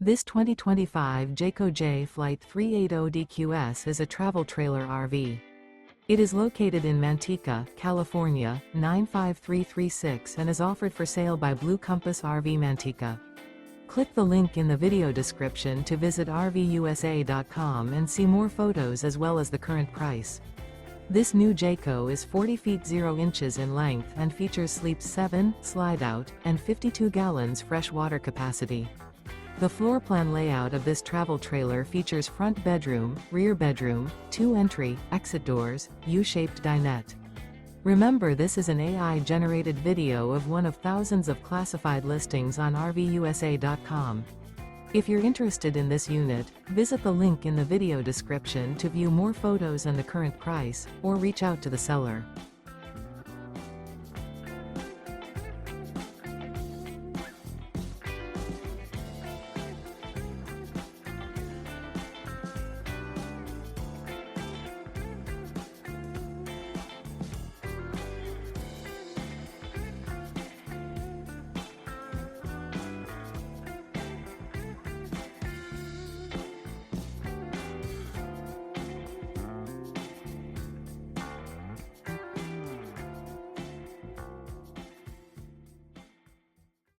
This 2025 Jayco Jay Flight 380DQS is a travel trailer RV. It is located in Manteca, California, 95336 and is offered for sale by Blue Compass RV Manteca. Click the link in the video description to visit RVUSA.com and see more photos as well as the current price. This new Jayco is 40 feet 0 inches in length and features sleep 7, slide-out, and 52 gallons fresh water capacity. The floor plan layout of this travel trailer features front bedroom, rear bedroom, 2 entry, exit doors, U-shaped dinette. Remember, this is an AI-generated video of one of thousands of classified listings on RVUSA.com. If you're interested in this unit, visit the link in the video description to view more photos and the current price, or reach out to the seller.